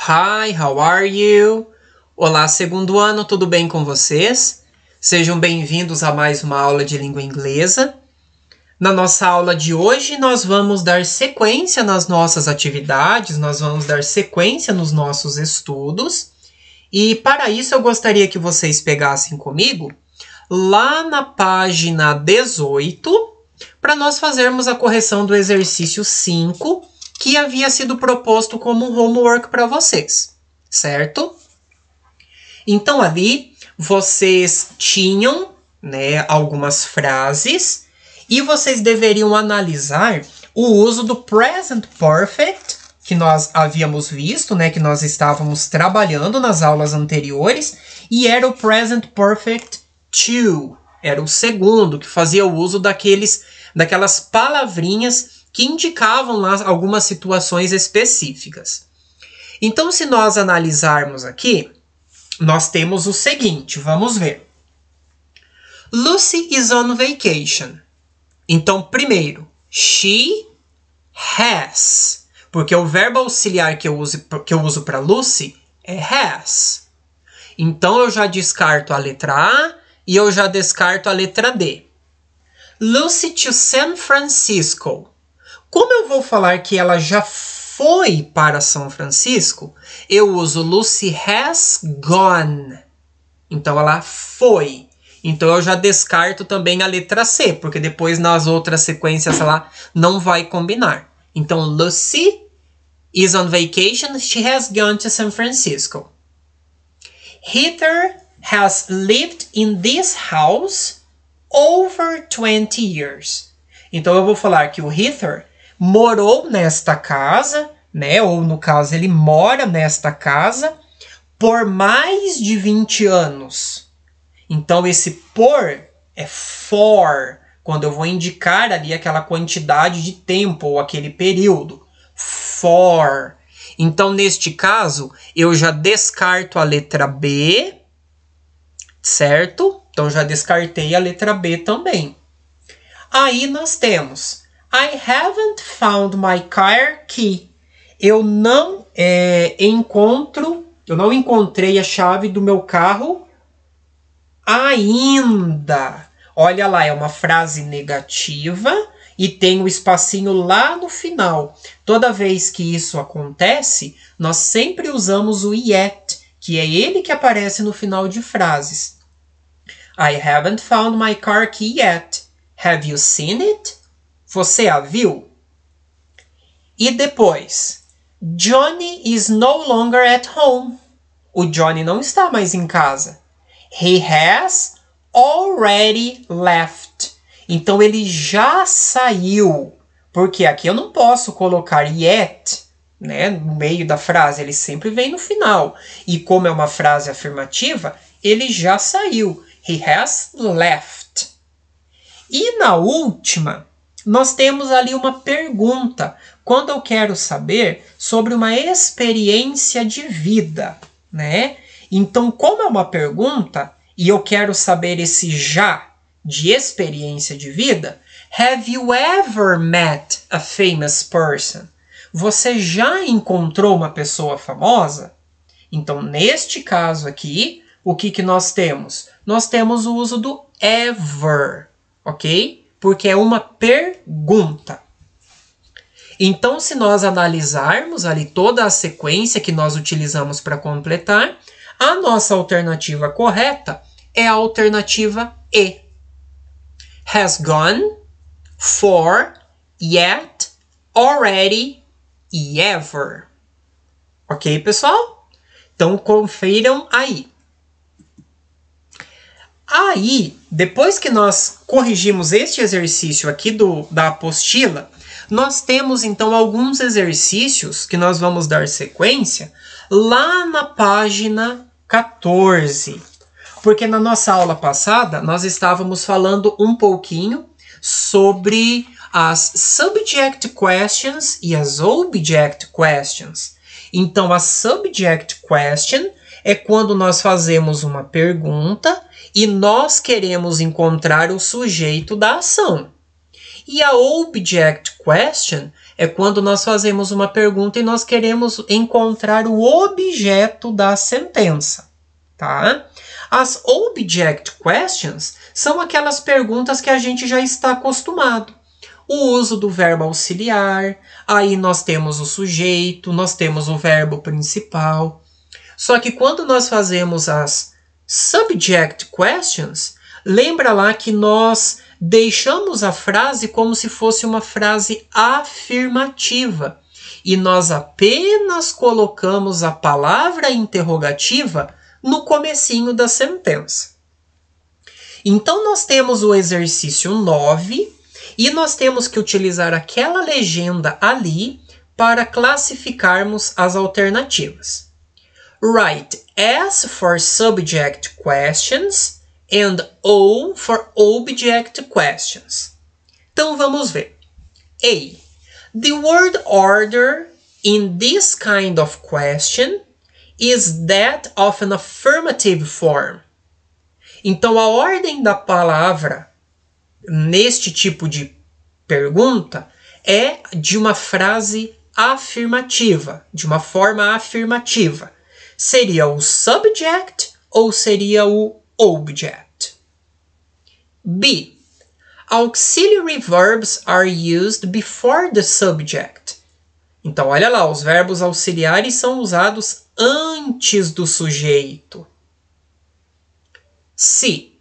Hi, how are you? Olá, segundo ano, tudo bem com vocês? Sejam bem-vindos a mais uma aula de língua inglesa. Na nossa aula de hoje, nós vamos dar sequência nas nossas atividades, nós vamos dar sequência nos nossos estudos. E para isso, eu gostaria que vocês pegassem comigo lá na página 18, para nós fazermos a correção do exercício 5, que havia sido proposto como homework para vocês, certo? Então, ali, vocês tinham, algumas frases e vocês deveriam analisar o uso do present perfect, que nós havíamos visto, que nós estávamos trabalhando nas aulas anteriores, e era o present perfect to, era o segundo, que fazia o uso daquelas palavrinhas que indicavam lá algumas situações específicas. Então, se nós analisarmos aqui, nós temos o seguinte, vamos ver. Lucy is on vacation. Então, primeiro, she has, porque o verbo auxiliar que eu uso para Lucy é has. Então, eu já descarto a letra A e eu já descarto a letra D. Lucy to San Francisco. Como eu vou falar que ela já foi para São Francisco, eu uso Lucy has gone. Então, ela foi. Então, eu já descarto também a letra C, porque depois nas outras sequências ela não vai combinar. Então, Lucy is on vacation. She has gone to San Francisco. Heather has lived in this house over 20 years. Então, eu vou falar que o Heather morou nesta casa, ou no caso, ele mora nesta casa por mais de 20 anos. Então, esse por é for, quando eu vou indicar ali aquela quantidade de tempo ou aquele período. For. Então, neste caso, eu já descarto a letra B, certo? Então, já descartei a letra B também. Aí, nós temos I haven't found my car key. Eu não encontrei a chave do meu carro ainda. Olha lá, é uma frase negativa e tem um espacinho lá no final. Toda vez que isso acontece, nós sempre usamos o yet, que é ele que aparece no final de frases. I haven't found my car key yet. Have you seen it? Você a viu? E depois, Johnny is no longer at home. O Johnny não está mais em casa. He has already left. Então, ele já saiu. Porque aqui eu não posso colocar yet, no meio da frase. Ele sempre vem no final. E como é uma frase afirmativa, ele já saiu. He has left. E na última, nós temos ali uma pergunta, quando eu quero saber sobre uma experiência de vida, Então, como é uma pergunta, e eu quero saber esse já de experiência de vida, have you ever met a famous person? Você já encontrou uma pessoa famosa? Então, neste caso aqui, o que nós temos? Nós temos o uso do ever, ok? Porque é uma pergunta. Então, se nós analisarmos ali toda a sequência que nós utilizamos para completar, a nossa alternativa correta é a alternativa E. Has gone, for, yet, already e ever. Ok, pessoal? Então, confiram aí. Aí, depois que nós corrigimos este exercício aqui da apostila, nós temos então alguns exercícios que nós vamos dar sequência lá na página 14. Porque na nossa aula passada nós estávamos falando um pouquinho sobre as subject questions e as object questions. Então, a subject question é quando nós fazemos uma pergunta e nós queremos encontrar o sujeito da ação. E a object question é quando nós fazemos uma pergunta e nós queremos encontrar o objeto da sentença, tá? As object questions são aquelas perguntas que a gente já está acostumado. O uso do verbo auxiliar, aí nós temos o sujeito, nós temos o verbo principal. Só que quando nós fazemos as subject questions, lembra lá que nós deixamos a frase como se fosse uma frase afirmativa. E nós apenas colocamos a palavra interrogativa no comecinho da sentença. Então, nós temos o exercício 9 e nós temos que utilizar aquela legenda ali para classificarmos as alternativas. Write S for subject questions and O for object questions. Então, vamos ver. A. The word order in this kind of question is that of an affirmative form. Então, a ordem da palavra neste tipo de pergunta é de uma frase afirmativa, de uma forma afirmativa. Seria o subject ou seria o object? B. Auxiliary verbs are used before the subject. Então, olha lá, os verbos auxiliares são usados antes do sujeito. C.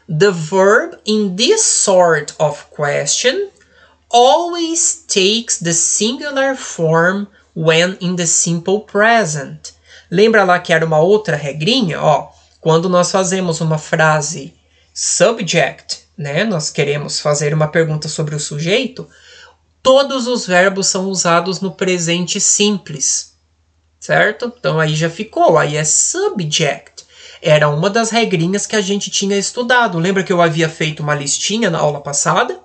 The verb in this sort of question always takes the singular form when in the simple present. Lembra lá que era uma outra regrinha? Ó, quando nós fazemos uma frase subject, né, nós queremos fazer uma pergunta sobre o sujeito, todos os verbos são usados no presente simples. Certo? Então aí já ficou, aí é subject. Era uma das regrinhas que a gente tinha estudado. Lembra que eu havia feito uma listinha na aula passada?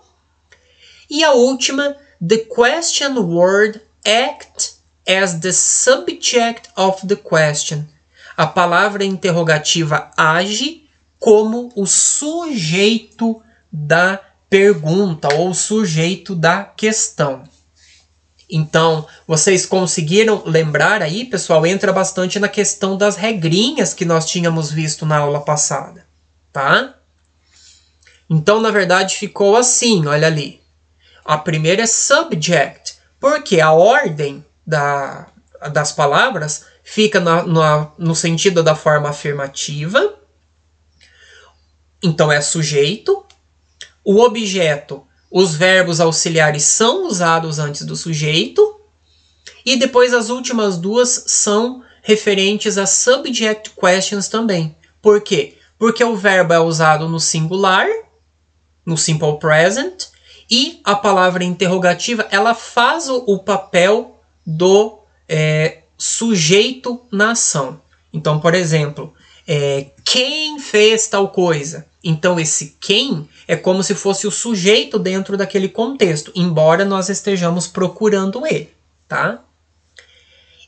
E a última, the question word act as the subject of the question. A palavra interrogativa age como o sujeito da pergunta ou o sujeito da questão. Então, vocês conseguiram lembrar aí, pessoal? Entra bastante na questão das regrinhas que nós tínhamos visto na aula passada, tá? Então, na verdade, ficou assim, olha ali. A primeira é subject, porque a ordem das palavras fica no sentido da forma afirmativa. Então, é sujeito. O objeto, os verbos auxiliares são usados antes do sujeito. E depois as últimas duas são referentes a subject questions também. Por quê? Porque o verbo é usado no singular, no simple present, e a palavra interrogativa ela faz o papel do sujeito na ação. Então, por exemplo, quem fez tal coisa? Então, esse quem é como se fosse o sujeito dentro daquele contexto, embora nós estejamos procurando ele, tá?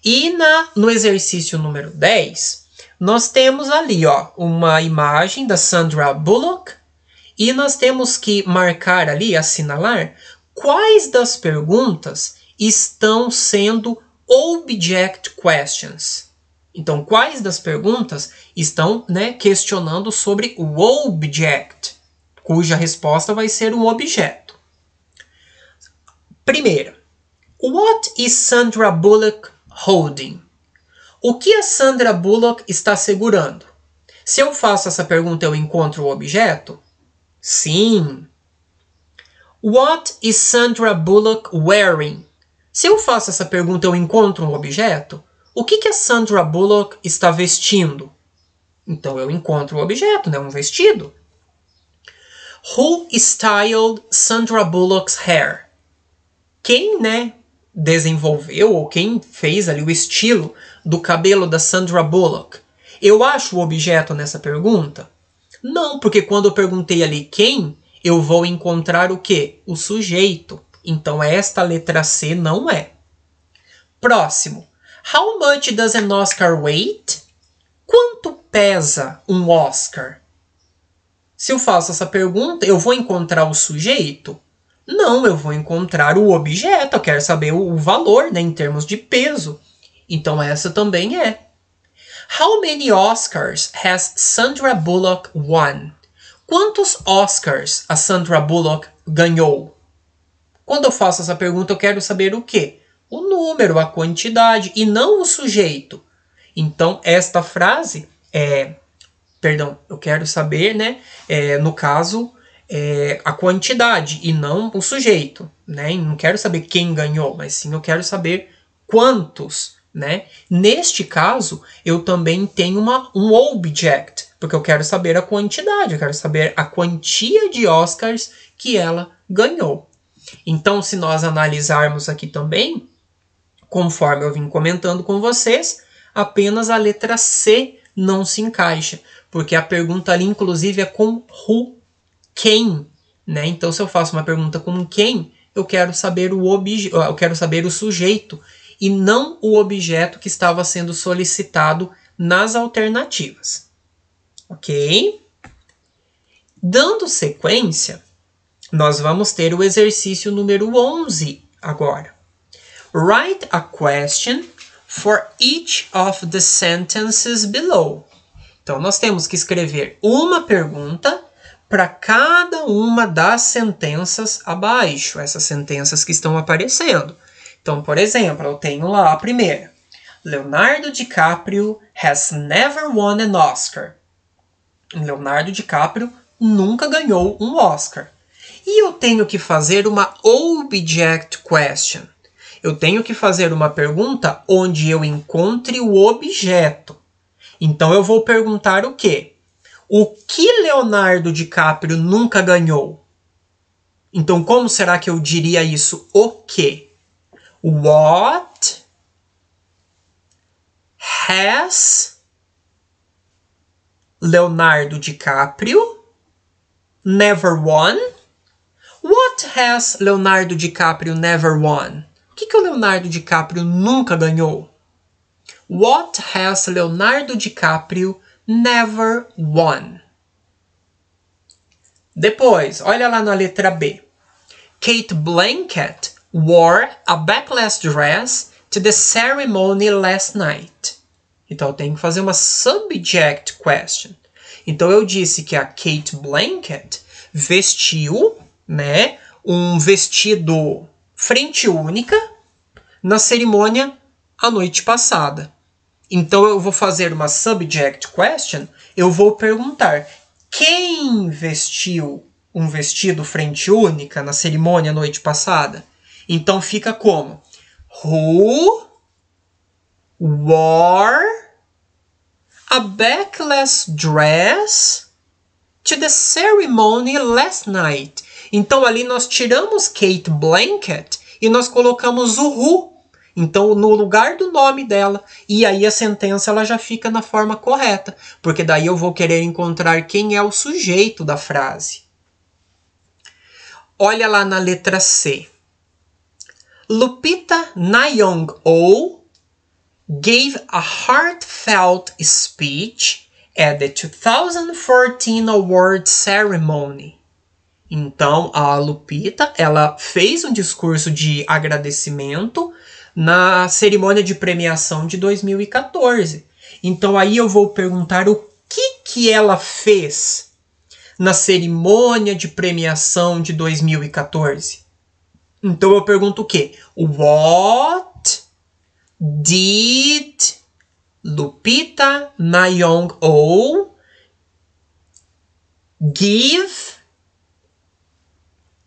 E no exercício número 10, nós temos ali uma imagem da Sandra Bullock e nós temos que marcar ali, assinalar, quais das perguntas estão sendo object questions. Então, quais das perguntas estão questionando sobre o object, cuja resposta vai ser um objeto. Primeira, what is Sandra Bullock holding? O que a Sandra Bullock está segurando? Se eu faço essa pergunta, eu encontro o objeto? Sim. What is Sandra Bullock wearing? Se eu faço essa pergunta, eu encontro um objeto? O que a Sandra Bullock está vestindo? Então eu encontro o objeto, um vestido. Who styled Sandra Bullock's hair? Quem, desenvolveu ou quem fez ali o estilo do cabelo da Sandra Bullock? Eu acho o objeto nessa pergunta? Não, porque quando eu perguntei ali quem, eu vou encontrar o quê? O sujeito. Então esta letra C não é. Próximo. How much does an Oscar weigh? Quanto pesa um Oscar? Se eu faço essa pergunta, eu vou encontrar o sujeito? Não, eu vou encontrar o objeto, eu quero saber o valor, né, em termos de peso. Então essa também é. How many Oscars has Sandra Bullock won? Quantos Oscars a Sandra Bullock ganhou? Quando eu faço essa pergunta, eu quero saber o quê? O número, a quantidade, e não o sujeito. Então, esta frase eu quero saber, né? No caso, a quantidade e não o sujeito, né? E não quero saber quem ganhou, mas sim eu quero saber quantos, né? Neste caso, eu também tenho um object, porque eu quero saber a quantidade, eu quero saber a quantia de Oscars que ela ganhou. Então, se nós analisarmos aqui também, conforme eu vim comentando com vocês, apenas a letra C não se encaixa, porque a pergunta ali, inclusive, é com who, quem, né? Então, se eu faço uma pergunta com quem, eu quero saber eu quero saber o sujeito e não o objeto que estava sendo solicitado nas alternativas. Ok? Dando sequência, nós vamos ter o exercício número 11 agora. Write a question for each of the sentences below. Então, nós temos que escrever uma pergunta para cada uma das sentenças abaixo, essas sentenças que estão aparecendo. Então, por exemplo, eu tenho lá a primeira. Leonardo DiCaprio has never won an Oscar. Leonardo DiCaprio nunca ganhou um Oscar. E eu tenho que fazer uma object question. Eu tenho que fazer uma pergunta onde eu encontre o objeto. Então eu vou perguntar o quê? O que Leonardo DiCaprio nunca ganhou? Então como será que eu diria isso? O quê? What has Leonardo DiCaprio never won? What has Leonardo DiCaprio never won? O que o Leonardo DiCaprio nunca ganhou? What has Leonardo DiCaprio never won? Depois, olha lá na letra B. Cate Blanchett wore a backless dress to the ceremony last night. Então eu tenho que fazer uma subject question. Então eu disse que a Cate Blanchett vestiu, né, um vestido frente única na cerimônia a noite passada. Então eu vou fazer uma subject question, eu vou perguntar quem vestiu um vestido frente única na cerimônia a noite passada? Então fica como? Who wore a backless dress to the ceremony last night? Então ali nós tiramos Cate Blanchett e nós colocamos o who. Então no lugar do nome dela. E aí a sentença ela já fica na forma correta. Porque daí eu vou querer encontrar quem é o sujeito da frase. Olha lá na letra C. Lupita Nyong'o gave a heartfelt speech at the 2014 award ceremony. Então, a Lupita, ela fez um discurso de agradecimento na cerimônia de premiação de 2014. Então, aí eu vou perguntar o que ela fez na cerimônia de premiação de 2014. Então, eu pergunto o quê? What did Lupita Nyong'o give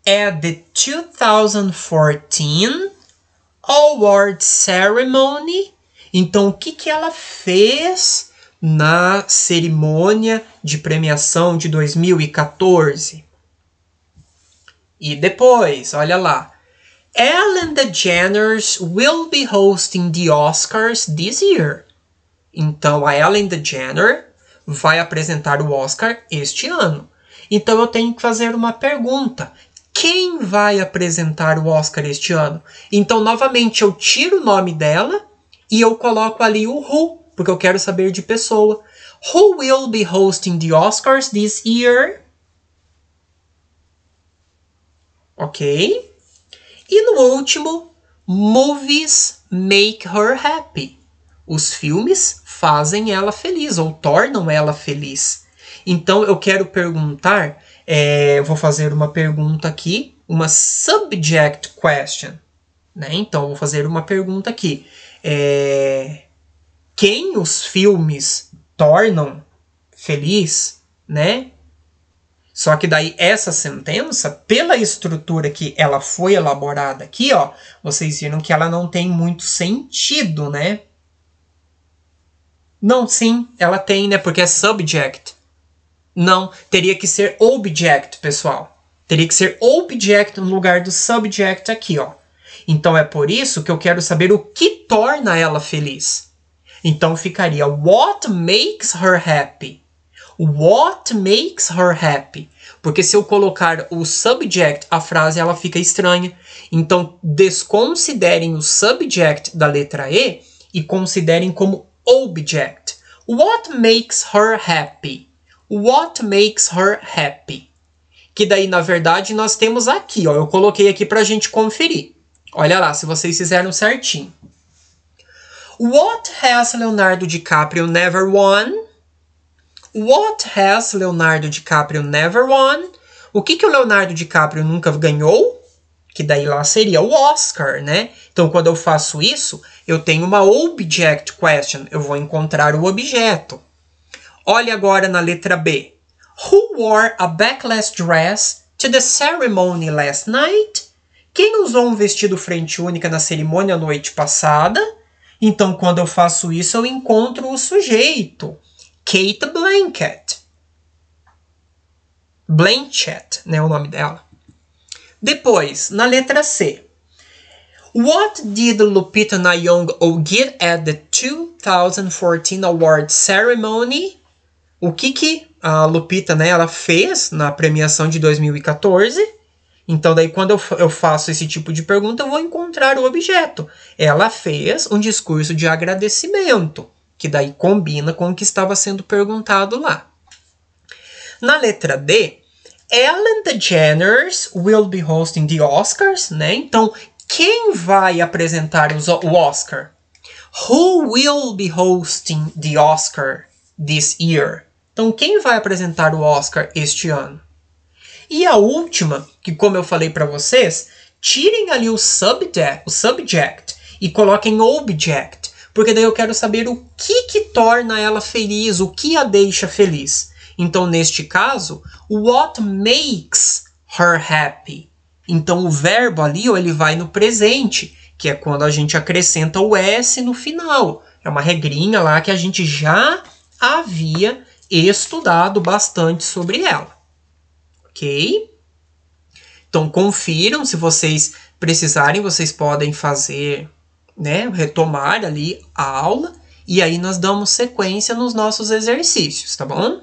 at the 2014 award ceremony? Então, o que ela fez na cerimônia de premiação de 2014? E depois, olha lá. Ellen DeGeneres will be hosting the Oscars this year. Então, a Ellen DeGeneres vai apresentar o Oscar este ano. Então, eu tenho que fazer uma pergunta. Quem vai apresentar o Oscar este ano? Então, novamente, eu tiro o nome dela e eu coloco ali o who, porque eu quero saber de pessoa. Who will be hosting the Oscars this year? ok? E no último, movies make her happy. Os filmes fazem ela feliz ou tornam ela feliz. Então eu quero perguntar, vou fazer uma pergunta aqui, uma subject question. Né? Então eu vou fazer uma pergunta aqui. Quem os filmes tornam feliz, né? Só que daí essa sentença, pela estrutura que ela foi elaborada aqui, ó, vocês viram que ela não tem muito sentido, né? Não, sim, ela tem, né? Porque é subject. Não, teria que ser object, pessoal. Teria que ser object no lugar do subject aqui, ó. Então é por isso que eu quero saber o que torna ela feliz. Então ficaria what makes her happy. What makes her happy? Porque se eu colocar o subject, a frase ela fica estranha. Então desconsiderem o subject da letra E e considerem como object. What makes her happy? What makes her happy? Que daí, na verdade, nós temos aqui, ó. Eu coloquei aqui pra gente conferir. Olha lá, se vocês fizeram certinho. What has Leonardo DiCaprio never won? What has Leonardo DiCaprio never won? O que o Leonardo DiCaprio nunca ganhou? Que daí lá seria o Oscar, né? Então, quando eu faço isso, eu tenho uma object question. Eu vou encontrar o objeto. Olha agora na letra B. Who wore a backless dress to the ceremony last night? Quem usou um vestido frente única na cerimônia a noite passada? Então, quando eu faço isso, eu encontro o sujeito. Kate Blanchett. Blanchett, né, o nome dela. Depois, na letra C. What did Lupita Nyong'o get at the 2014 Awards Ceremony? O que a Lupita, né, ela fez na premiação de 2014? Então, daí, quando eu faço esse tipo de pergunta, eu vou encontrar o objeto. Ela fez um discurso de agradecimento, que daí combina com o que estava sendo perguntado lá. Na letra D, Ellen DeGeneres will be hosting the Oscars, né? Então, quem vai apresentar o Oscar? Who will be hosting the Oscar this year? Então, quem vai apresentar o Oscar este ano? E a última, que como eu falei para vocês, tirem ali o subject e coloquem object, porque daí eu quero saber o que torna ela feliz, o que a deixa feliz. Então, neste caso, what makes her happy? Então, o verbo ali, ele vai no presente, que é quando a gente acrescenta o S no final. É uma regrinha lá que a gente já havia estudado bastante sobre ela. Ok? Então, confiram, se vocês precisarem, vocês podem fazer, né, retomar ali a aula, e aí nós damos sequência nos nossos exercícios, tá bom?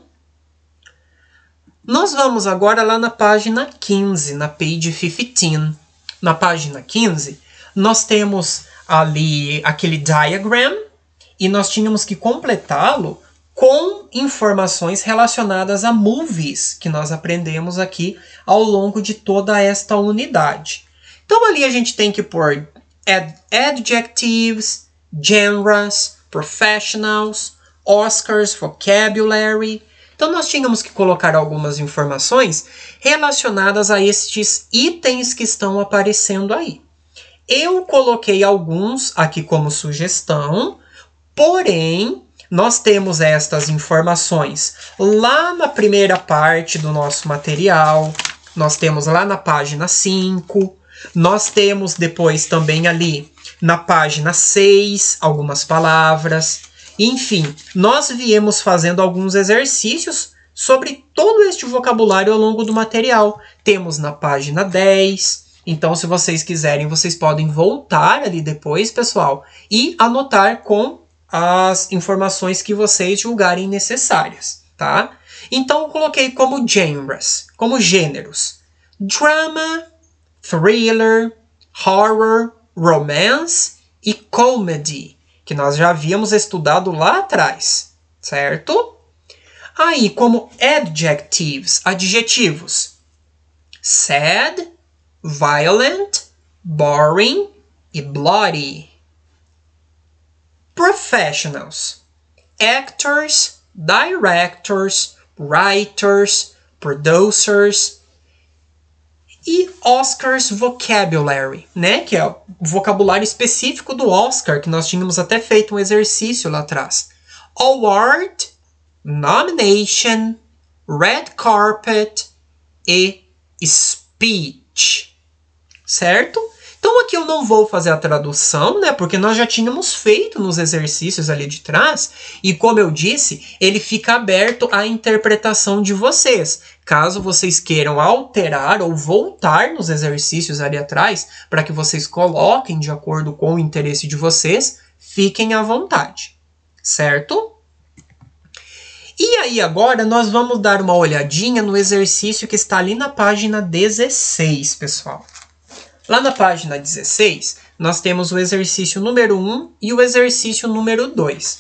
Nós vamos agora lá na página 15, na page 15. Na página 15, nós temos ali aquele diagram, e nós tínhamos que completá-lo com informações relacionadas a movies, que nós aprendemos aqui ao longo de toda esta unidade. Então, ali a gente tem que pôr adjectives, genres, professionals, Oscars, vocabulary. Então, nós tínhamos que colocar algumas informações relacionadas a estes itens que estão aparecendo aí. Eu coloquei alguns aqui como sugestão, porém, nós temos estas informações lá na primeira parte do nosso material, nós temos lá na página 5, nós temos depois também ali na página 6 algumas palavras. Enfim, nós viemos fazendo alguns exercícios sobre todo este vocabulário ao longo do material. Temos na página 10, então se vocês quiserem, vocês podem voltar ali depois, pessoal, e anotar com as informações que vocês julgarem necessárias, tá? Então, eu coloquei como genres, como gêneros. Drama, thriller, horror, romance e comedy, que nós já havíamos estudado lá atrás, certo? Aí, como adjectives, adjetivos. Sad, violent, boring e bloody. Professionals: actors, directors, writers, producers. E Oscar's vocabulary, né? Que é o vocabulário específico do Oscar, que nós tínhamos até feito um exercício lá atrás. Award, nomination, red carpet e speech. Certo? Então aqui eu não vou fazer a tradução, né? Porque nós já tínhamos feito nos exercícios ali de trás. E como eu disse, ele fica aberto à interpretação de vocês. Caso vocês queiram alterar ou voltar nos exercícios ali atrás, para que vocês coloquem de acordo com o interesse de vocês, fiquem à vontade. Certo? E aí agora nós vamos dar uma olhadinha no exercício que está ali na página 16, pessoal. Lá na página 16, nós temos o exercício número 1 e o exercício número 2.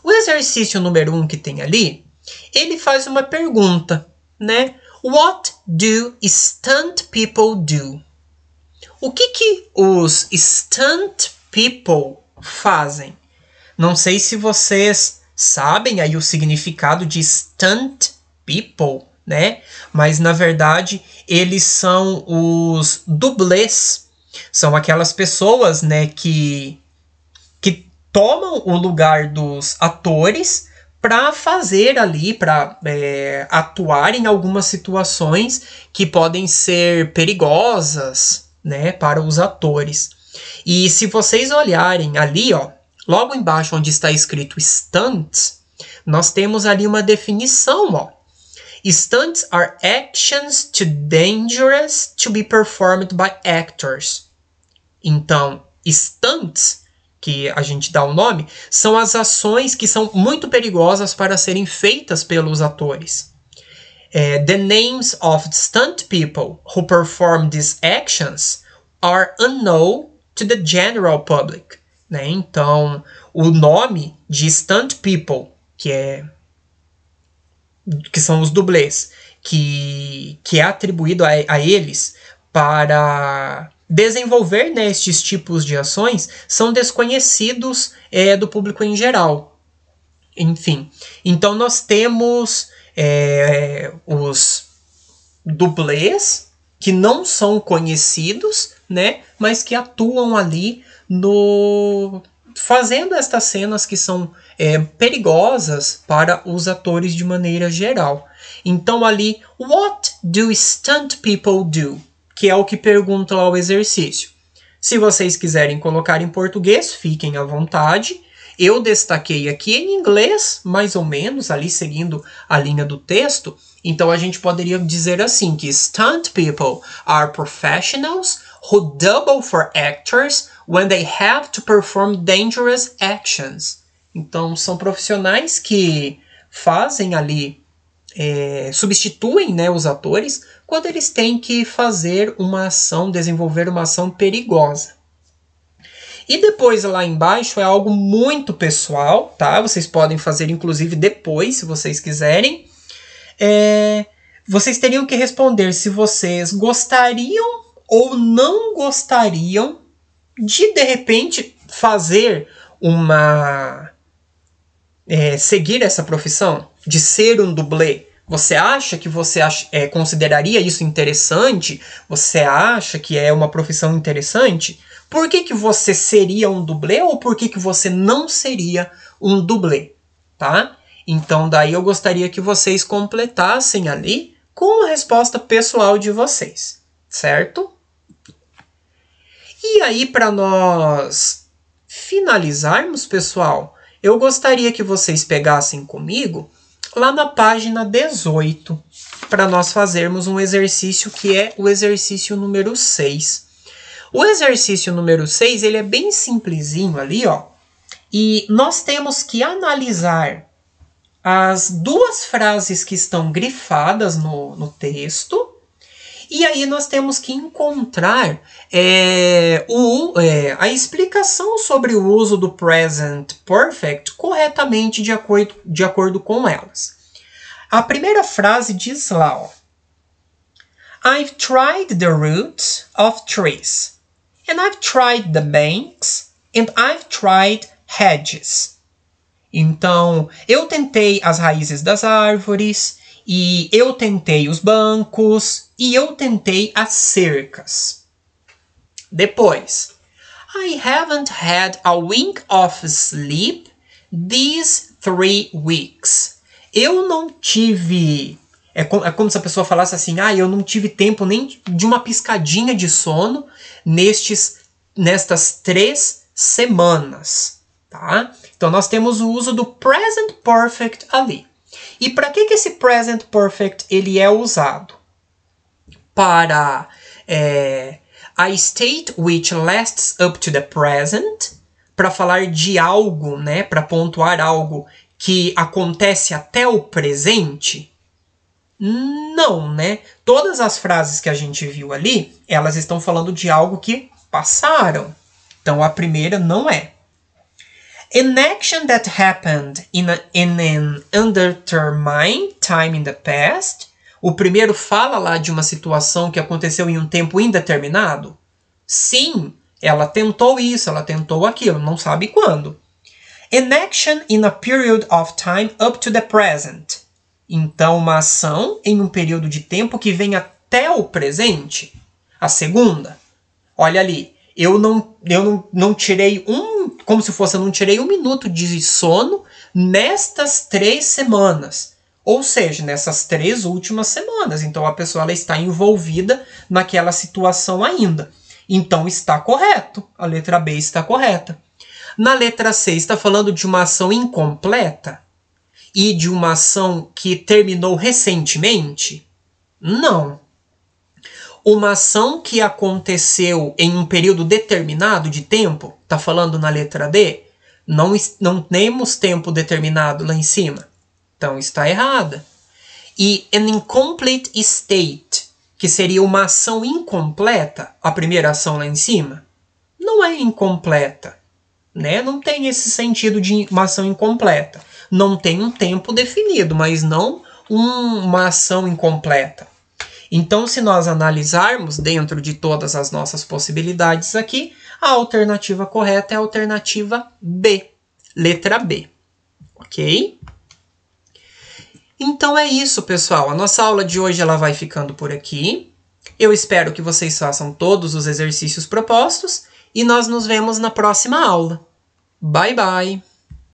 O exercício número 1 que tem ali, ele faz uma pergunta, né? What do stunt people do? O que os stunt people fazem? Não sei se vocês sabem aí o significado de stunt people, né? Mas, na verdade, eles são os dublês. São aquelas pessoas, né, que tomam o lugar dos atores para fazer ali, para atuar em algumas situações que podem ser perigosas, né, para os atores. E se vocês olharem ali, ó, logo embaixo onde está escrito stunts, nós temos ali uma definição, ó. Stunts are actions too dangerous to be performed by actors. Então, stunts, que a gente dá o nome, são as ações que são muito perigosas para serem feitas pelos atores. The names of stunt people who perform these actions are unknown to the general public. Né? Então, o nome de stunt people, que são os dublês, que é atribuído a eles para desenvolver, né, estes tipos de ações, são desconhecidos do público em geral. Enfim, então nós temos os dublês que não são conhecidos, né, mas que atuam ali fazendo estas cenas que são perigosas para os atores de maneira geral. Então ali, what do stunt people do? Que é o que pergunta lá o exercício. Se vocês quiserem colocar em português, fiquem à vontade. Eu destaquei aqui em inglês, mais ou menos, ali seguindo a linha do texto. Então a gente poderia dizer assim, que stunt people are professionals who double for actors when they have to perform dangerous actions. Então, são profissionais que fazem ali, substituem, né, os atores quando eles têm que fazer uma ação, desenvolver uma ação perigosa. E depois, lá embaixo, é algo muito pessoal, tá? Vocês podem fazer, inclusive, depois, se vocês quiserem. Vocês teriam que responder se vocês gostariam ou não gostariam de repente, fazer seguir essa profissão de ser um dublê. Você acha que você consideraria isso interessante? Você acha que é uma profissão interessante? Por que você seria um dublê ou por que você não seria um dublê? Tá? Então, daí eu gostaria que vocês completassem ali com a resposta pessoal de vocês. Certo? E aí, para nós finalizarmos, pessoal, eu gostaria que vocês pegassem comigo lá na página 18, para nós fazermos um exercício que é o exercício número 6. O exercício número 6, ele é bem simplesinho ali, ó. E nós temos que analisar as duas frases que estão grifadas no texto. E aí nós temos que encontrar a explicação sobre o uso do present perfect corretamente de acordo com elas. A primeira frase diz lá, ó, I've tried the roots of trees. And I've tried the banks. And I've tried hedges. Então, eu tentei as raízes das árvores, e eu tentei os bancos, e eu tentei as cercas. Depois, I haven't had a wink of sleep these 3 weeks. Eu não tive... É como se a pessoa falasse assim, eu não tive tempo nem de uma piscadinha de sono nestas 3 semanas. Tá? Então, nós temos o uso do present perfect ali. E para que esse present perfect ele é usado? Para a state which lasts up to the present, para falar de algo, né? Para pontuar algo que acontece até o presente? Não, né? Todas as frases que a gente viu ali, elas estão falando de algo que passaram. Então, a primeira não é. An action that happened in an undetermined time in the past. O primeiro fala lá de uma situação que aconteceu em um tempo indeterminado. Sim, ela tentou isso, ela tentou aquilo, não sabe quando. An action in a period of time up to the present. Então, uma ação em um período de tempo que vem até o presente. A segunda, olha ali, eu não tirei como se fosse, eu não tirei 1 minuto de sono nestas 3 semanas. Ou seja, nessas 3 últimas semanas. Então, a pessoa ela está envolvida naquela situação ainda. Então, está correto. A letra B está correta. Na letra C, está falando de uma ação incompleta e de uma ação que terminou recentemente? Não. Uma ação que aconteceu em um período determinado de tempo, está falando na letra D, não temos tempo determinado lá em cima. Então está errada. E an incomplete state, que seria uma ação incompleta, a primeira ação lá em cima, não é incompleta. Né? Não tem esse sentido de uma ação incompleta. Não tem um tempo definido, mas não uma ação incompleta. Então, se nós analisarmos dentro de todas as nossas possibilidades aqui, a alternativa correta é a alternativa B, letra B, ok? Então é isso, pessoal. A nossa aula de hoje ela vai ficando por aqui. Eu espero que vocês façam todos os exercícios propostos e nós nos vemos na próxima aula. Bye, bye!